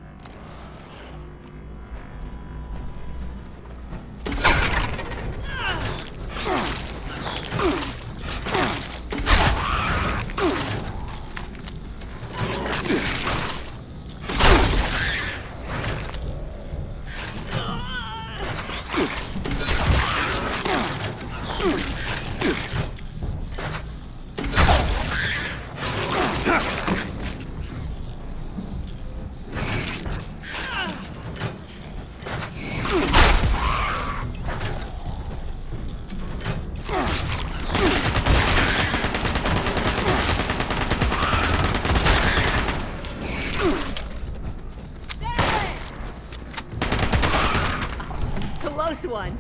Speaker 13: Close one.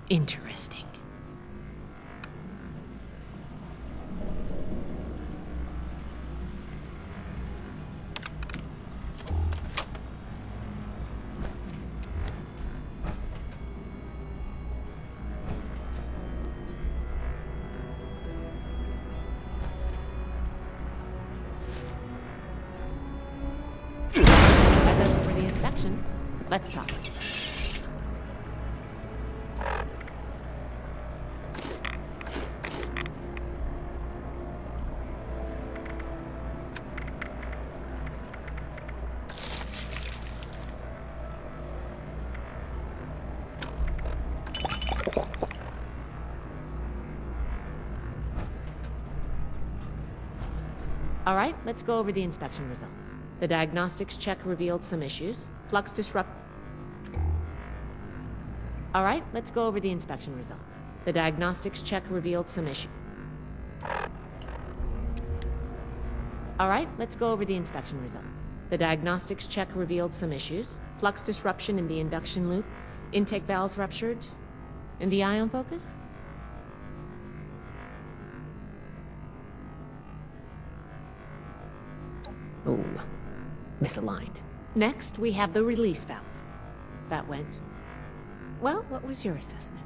Speaker 13: Interesting. That does it for the inspection. Let's talk. All right, let's go over the inspection results. The diagnostics check revealed some issues. Flux disrupt... All right, let's go over the inspection results. The diagnostics check revealed some issues. All right, let's go over the inspection results. The diagnostics check revealed some issues. Flux disruption in the induction loop. Intake valves ruptured. And the ion focus? Oh, misaligned. Next, we have the release valve. That went... Well, what was your assessment?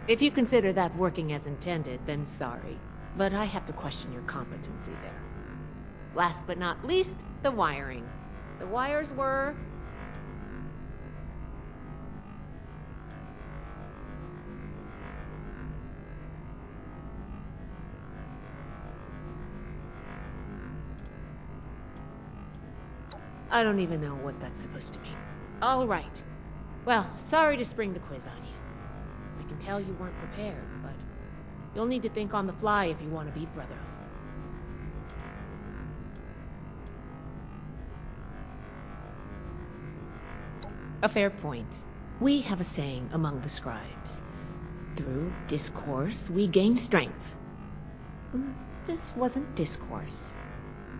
Speaker 13: If you consider that working as intended, then sorry. But I have to question your competency there. Last but not least, the wiring. The wires were... I don't even know what that's supposed to mean. All right. Well, sorry to spring the quiz on you. I can tell you weren't prepared, but you'll need to think on the fly if you want to beat Brotherhood. A fair point. We have a saying among the scribes. Through discourse, we gain strength. This wasn't discourse.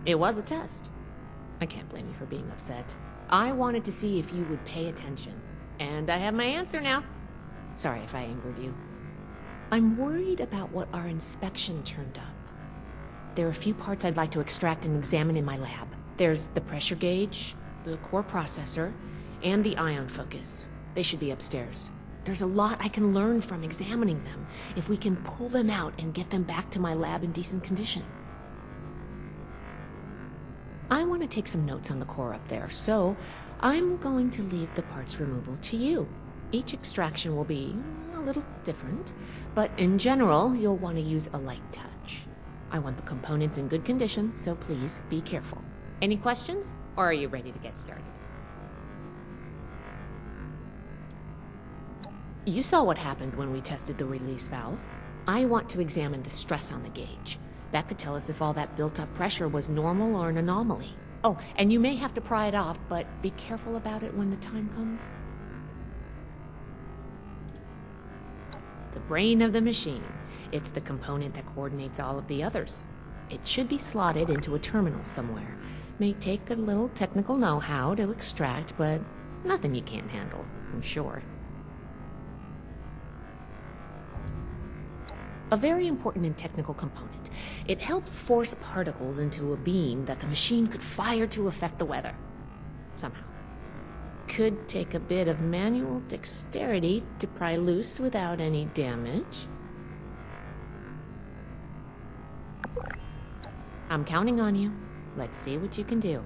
Speaker 13: It was a test. I can't blame you for being upset. I wanted to see if you would pay attention. And I have my answer now. Sorry if I angered you. I'm worried about what our inspection turned up. There are a few parts I'd like to extract and examine in my lab. There's the pressure gauge, the core processor, and the ion focus. They should be upstairs. There's a lot I can learn from examining them if we can pull them out and get them back to my lab in decent condition. I want to take some notes on the core up there, so I'm going to leave the parts removal to you. Each extraction will be a little different, but in general, you'll want to use a light touch. I want the components in good condition, so please be careful. Any questions, or are you ready to get started? You saw what happened when we tested the release valve. I want to examine the stress on the gauge. That could tell us if all that built-up pressure was normal or an anomaly. Oh, and you may have to pry it off, but be careful about it when the time comes. The brain of the machine. It's the component that coordinates all of the others. It should be slotted into a terminal somewhere. May take a little technical know-how to extract, but nothing you can't handle, I'm sure. A very important and technical component. It helps force particles into a beam that the machine could fire to affect the weather. Somehow. Could take a bit of manual dexterity to pry loose without any damage. I'm counting on you. Let's see what you can do.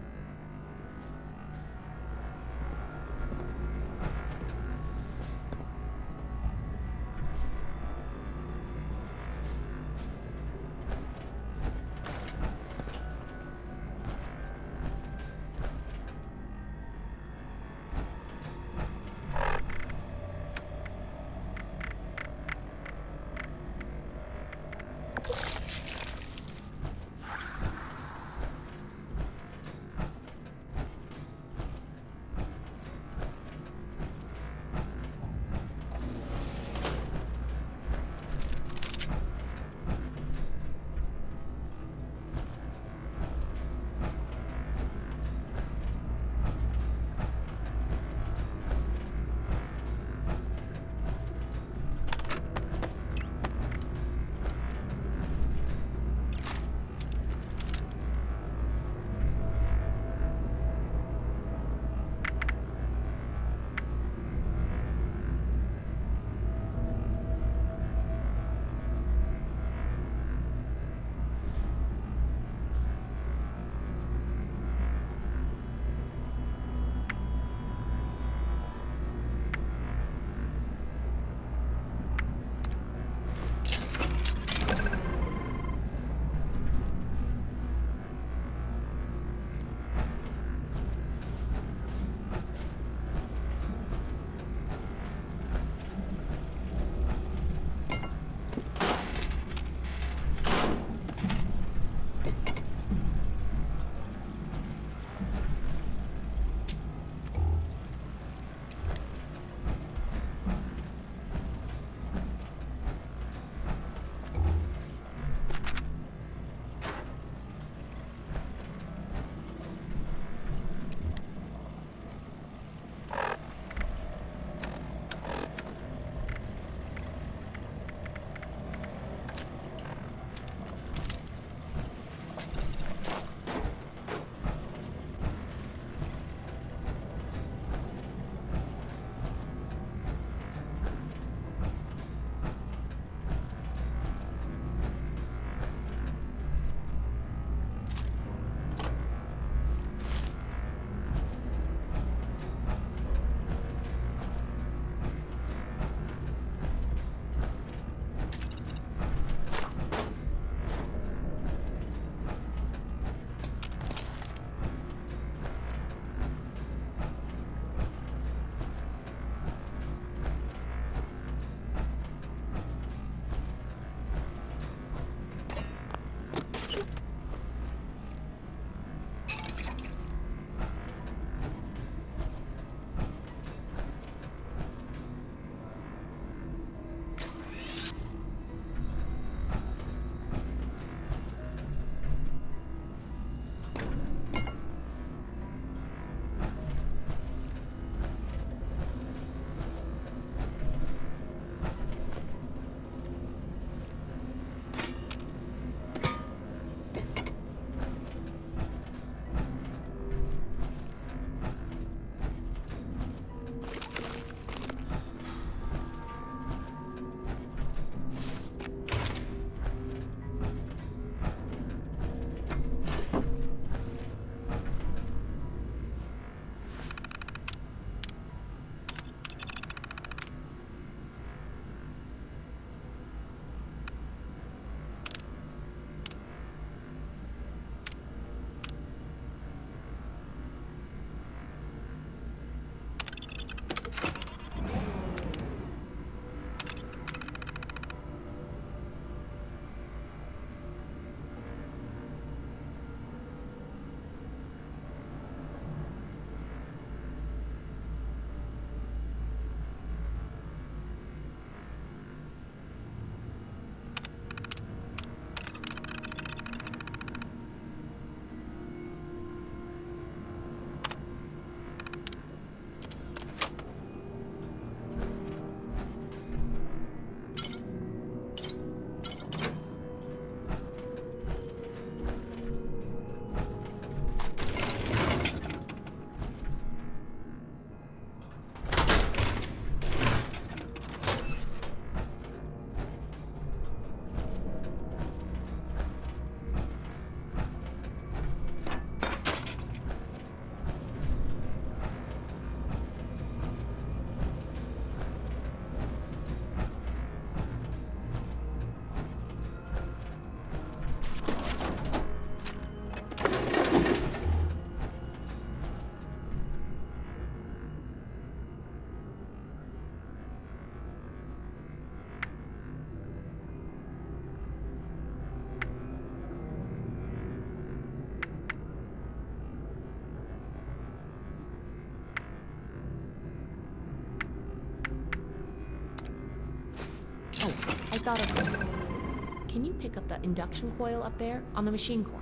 Speaker 13: thought of... Can you pick up the induction coil up there on the machine core?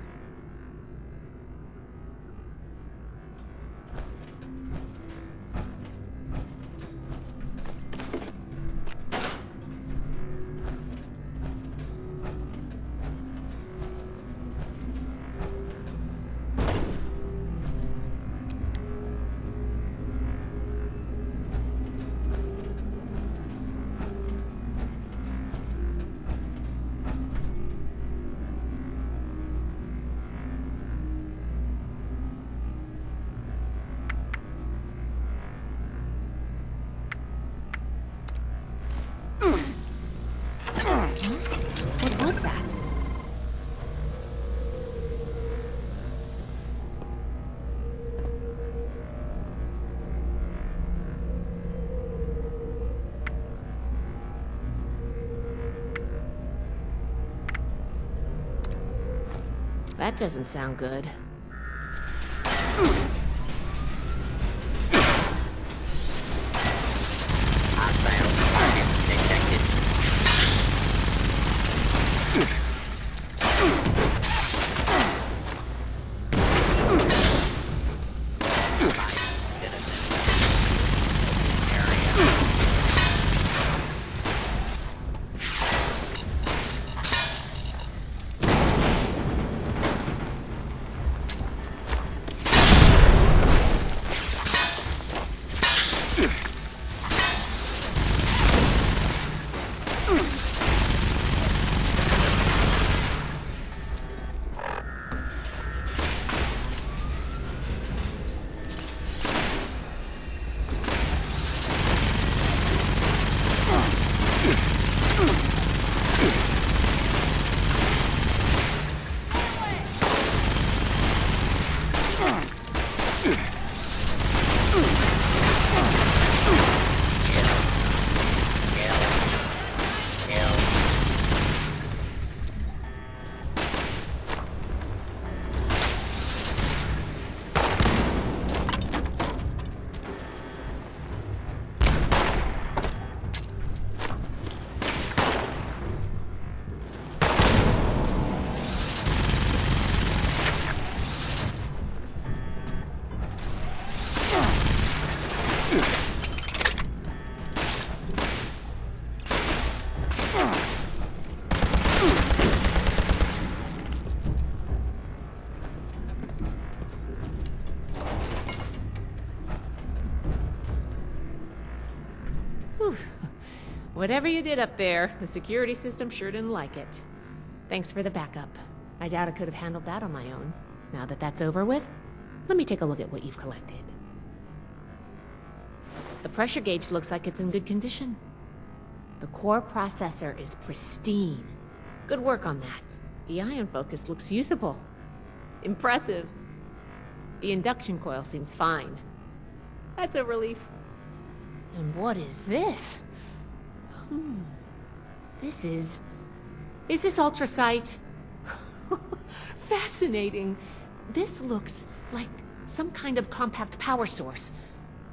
Speaker 13: What was that? That doesn't sound good. Whatever you did up there, the security system sure didn't like it. Thanks for the backup. I doubt I could have handled that on my own. Now that that's over with, let me take a look at what you've collected. The pressure gauge looks like it's in good condition. The core processor is pristine. Good work on that. The ion focus looks usable. Impressive. The induction coil seems fine. That's a relief. And what is this? Is this ultrasight? Fascinating. This looks like some kind of compact power source.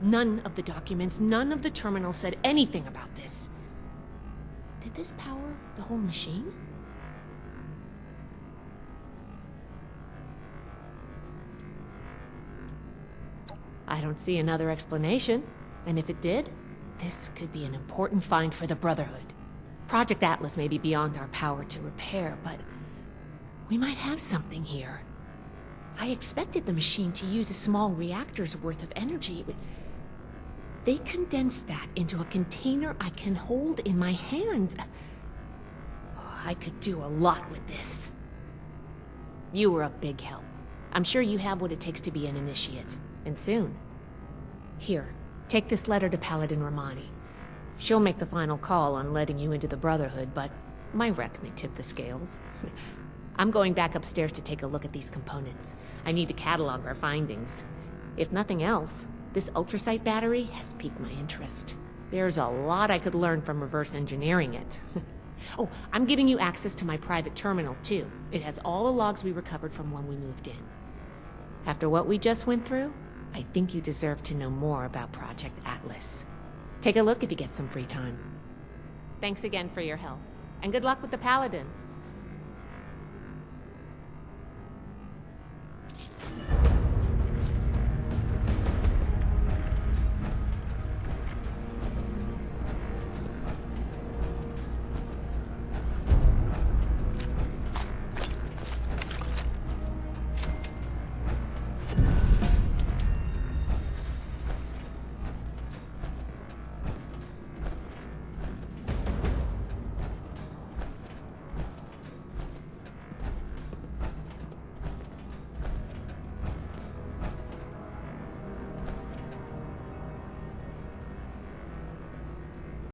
Speaker 13: None of the documents, none of the terminals said anything about this. Did this power the whole machine? I don't see another explanation. And if it did, this could be an important find for the Brotherhood. Project Atlas may be beyond our power to repair, but we might have something here. I expected the machine to use a small reactor's worth of energy, but they condensed that into a container I can hold in my hands. I could do a lot with this. You were a big help. I'm sure you have what it takes to be an initiate, and soon. Here, take this letter to Paladin Romani. She'll make the final call on letting you into the Brotherhood, but my wreck may tip the scales. I'm going back upstairs to take a look at these components. I need to catalog our findings. If nothing else, this ultrasight battery has piqued my interest. There's a lot I could learn from reverse engineering it. Oh, I'm giving you access to my private terminal, too. It has all the logs we recovered from when we moved in. After what we just went through, I think you deserve to know more about Project Atlas. Take a look if you get some free time. Thanks again for your help. And good luck with the Paladin.